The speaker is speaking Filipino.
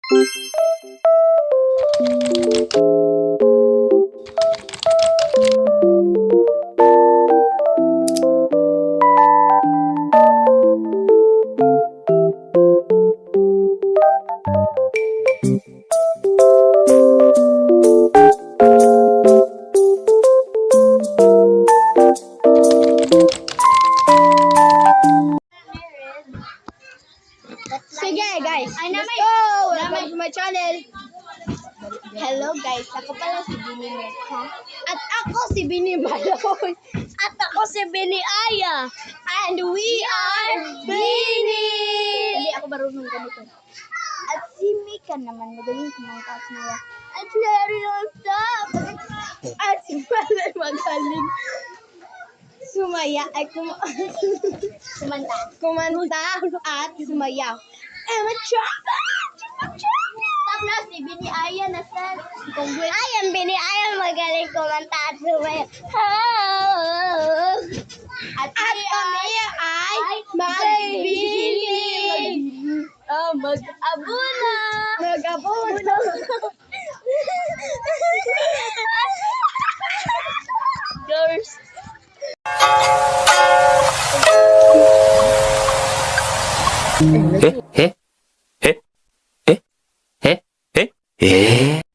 Sige guys, let's go! Welcome to my channel. Hello guys, ako pala si Bini Mekha. At ako si Bini Baloy. At ako si Bini Aya. And we are Bini! Hindi ako marunong ganito. At si Mika naman, magaling kumangka at sumaya. At si Larry non-stop. At si Malay magaling sumaya ay kumanta at sumayaw. Emma Chopper! Tapos si Bini Aya na sa Ayan, Bini Aya magaling kumanta at sumayaw. At kami ay magbibini. Mag-abuna. Mag-abuna. Girls. 에? 에? 에? 에? 에? 에? 에?